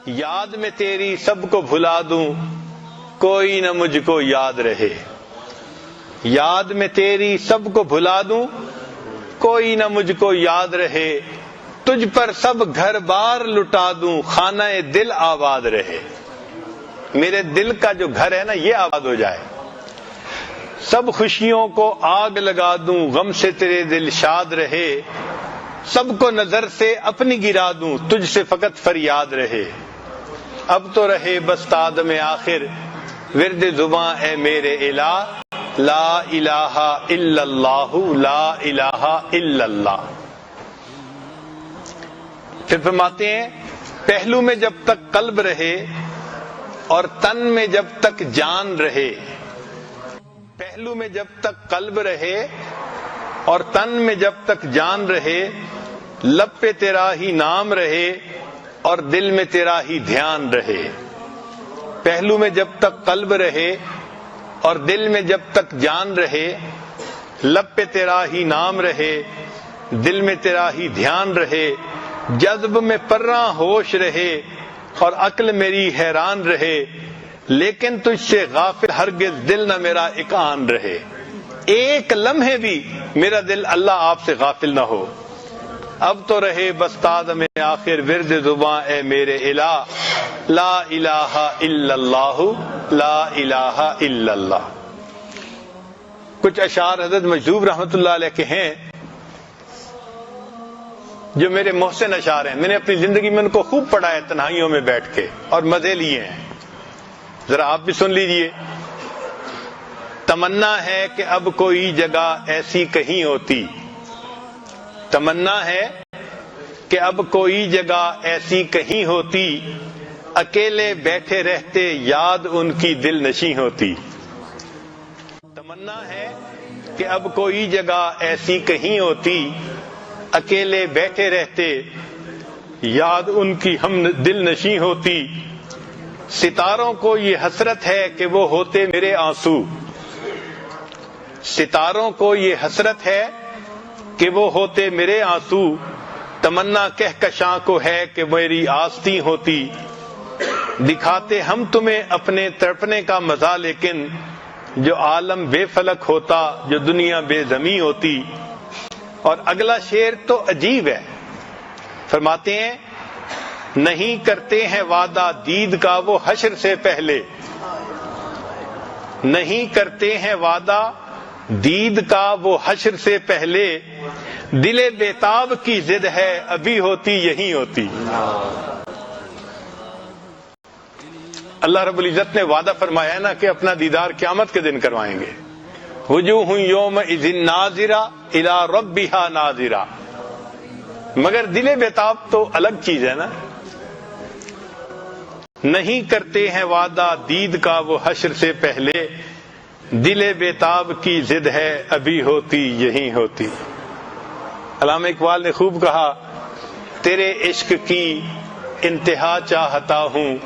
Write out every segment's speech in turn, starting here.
یاد میں تیری سب کو بھلا دوں کوئی نہ مجھ کو یاد رہے. یاد میں تیری سب کو بھلا دوں کوئی نہ مجھ کو یاد رہے. تجھ پر سب گھر بار لٹا دوں خانہ دل آباد رہے. میرے دل کا جو گھر ہے نا یہ آباد ہو جائے. سب خوشیوں کو آگ لگا دوں غم سے تیرے دل شاد رہے. سب کو نظر سے اپنی گرا دوں تجھ سے فقط فریاد رہے. اب تو رہے بس تادم آخر ورد زباں اے میرے الہ لا الہ الا اللہ لا الہ الا اللہ. پھر فرماتے ہیں پہلو میں جب تک قلب رہے اور تن میں جب تک جان رہے. پہلو میں جب تک قلب رہے اور تن میں جب تک جان رہے. لب پہ تیرا ہی نام رہے اور دل میں تیرا ہی دھیان رہے. پہلو میں جب تک قلب رہے اور دل میں جب تک جان رہے. لب پہ تیرا ہی نام رہے دل میں تیرا ہی دھیان رہے. جذب میں پراں ہوش رہے اور عقل میری حیران رہے. لیکن تجھ سے غافل ہرگز دل نہ میرا ایک آن رہے. ایک لمحے بھی میرا دل اللہ آپ سے غافل نہ ہو. اب تو رہے بس تادم آخر ورد زباں اے میرے الہ لا الہ الا اللہ لا الہ الا اللہ. کچھ اشعار حضرت مجذوب رحمۃ اللہ علیہ کے ہیں جو میرے محسن اشعار ہیں. میں نے اپنی زندگی میں ان کو خوب پڑھا ہے تنہائیوں میں بیٹھ کے اور مزے لیے ہیں. ذرا آپ بھی سن لیجئے. تمنا ہے کہ اب کوئی جگہ ایسی کہیں ہوتی. تمنا ہے کہ اب کوئی جگہ ایسی کہیں ہوتی. اکیلے بیٹھے رہتے یاد ان کی دل نشیں ہوتی. تمنا ہے کہ اب کوئی جگہ ایسی کہیں ہوتی. اکیلے بیٹھے رہتے یاد ان کی ہم دل نشیں ہوتی. ستاروں کو یہ حسرت ہے کہ وہ ہوتے میرے آنسو. ستاروں کو یہ حسرت ہے کہ وہ ہوتے میرے آنسو. تمنا کہکشاں کو ہے کہ میری آستی ہوتی. دکھاتے ہم تمہیں اپنے تڑپنے کا مزہ لیکن جو عالم بے فلک ہوتا جو دنیا بے زمیں ہوتی. اور اگلا شعر تو عجیب ہے. فرماتے ہیں نہیں کرتے ہیں وعدہ دید کا وہ حشر سے پہلے. نہیں کرتے ہیں وعدہ دید کا وہ حشر سے پہلے. دل بیتاب کی ضد ہے ابھی ہوتی یہی ہوتی. اللہ رب العزت نے وعدہ فرمایا ہے نا کہ اپنا دیدار قیامت کے دن کروائیں گے. وجوہ یومئذ ناظرہ الی ربہا ناظرہ. مگر دل بیتاب تو الگ چیز ہے نا. نہیں کرتے ہیں وعدہ دید کا وہ حشر سے پہلے. دل بیتاب کی ضد ہے ابھی ہوتی یہی ہوتی. علامہ اقبال نے خوب کہا تیرے عشق کی انتہا چاہتا ہوں.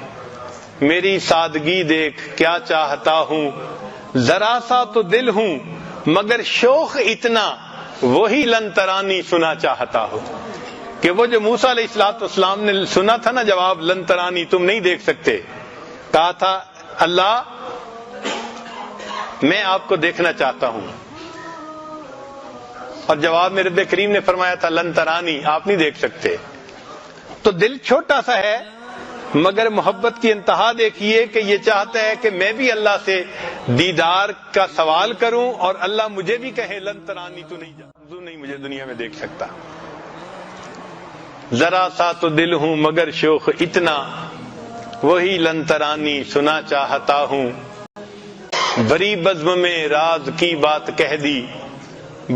میری سادگی دیکھ کیا چاہتا ہوں. ذرا سا تو دل ہوں مگر شوق اتنا وہی لن ترانی سنا چاہتا ہوں. کہ وہ جو موسیٰ علیہ السلام نے سنا تھا نا جواب لن ترانی تم نہیں دیکھ سکتے. کہا تھا اللہ میں آپ کو دیکھنا چاہتا ہوں. اور جواب میں رب کریم نے فرمایا تھا لن ترانی آپ نہیں دیکھ سکتے. تو دل چھوٹا سا ہے مگر محبت کی انتہا دیکھیے کہ یہ چاہتا ہے کہ میں بھی اللہ سے دیدار کا سوال کروں اور اللہ مجھے بھی کہے لن ترانی تو نہیں مجھے دنیا میں دیکھ سکتا. ذرا سا تو دل ہوں مگر شوق اتنا وہی لن ترانی سنا چاہتا ہوں. بری بزم میں راز کی بات کہہ دی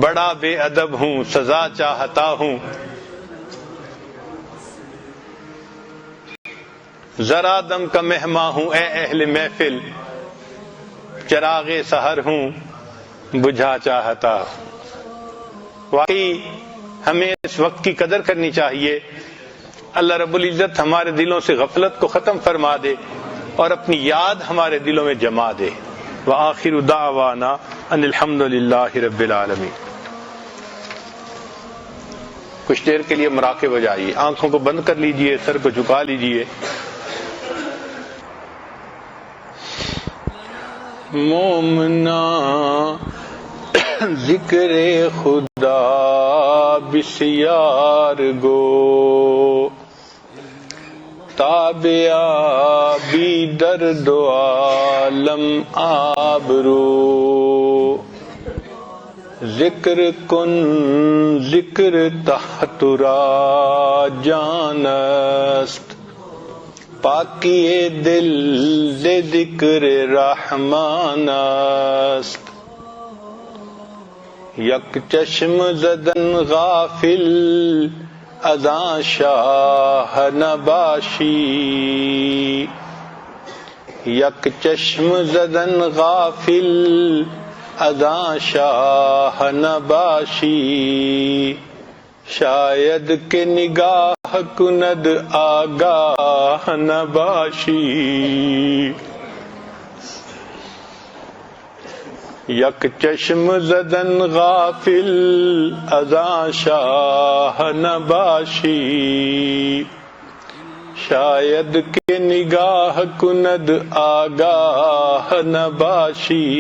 بڑا بے ادب ہوں سزا چاہتا ہوں. ذرا دم کا مہماں ہوں اے اہل محفل چراغ سحر ہوں بجھا چاہتا. واقعی ہمیں اس وقت کی قدر کرنی چاہیے. اللہ رب العزت ہمارے دلوں سے غفلت کو ختم فرما دے اور اپنی یاد ہمارے دلوں میں جما دے. وآخر دعوانا ان الحمد للہ رب العالمین. کچھ دیر کے لیے مراقب ہو جائیے. آنکھوں کو بند کر لیجئے, سر کو جھکا لیجئے. مومنا ذکر خدا بسیار گو، تابعہ بی درد و عالم آبرو، ذکر کن ذکر تحت را جانست، پاکی دل ز ذکر رحمان است، یک چشم زدن غافل ازاں شاہ نباشی، یک چشم زدن غافل ازاں شاہ نباشی، شاید کہ نگاہ کند آگاہ نباشی، یک چشم زدن غافل ازاں شاہ نباشی، شاید کہ نگاہ کند آگاہ نباشی،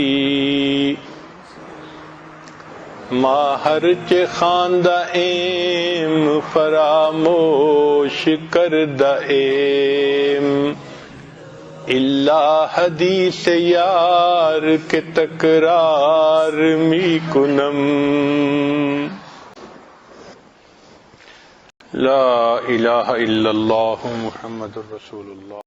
ماہر چے خواندہ ایم فراموش کردہ ایم، الا حدیث یار کے تکرار می کنم، لا الہ الا اللہ محمد الرسول اللہ۔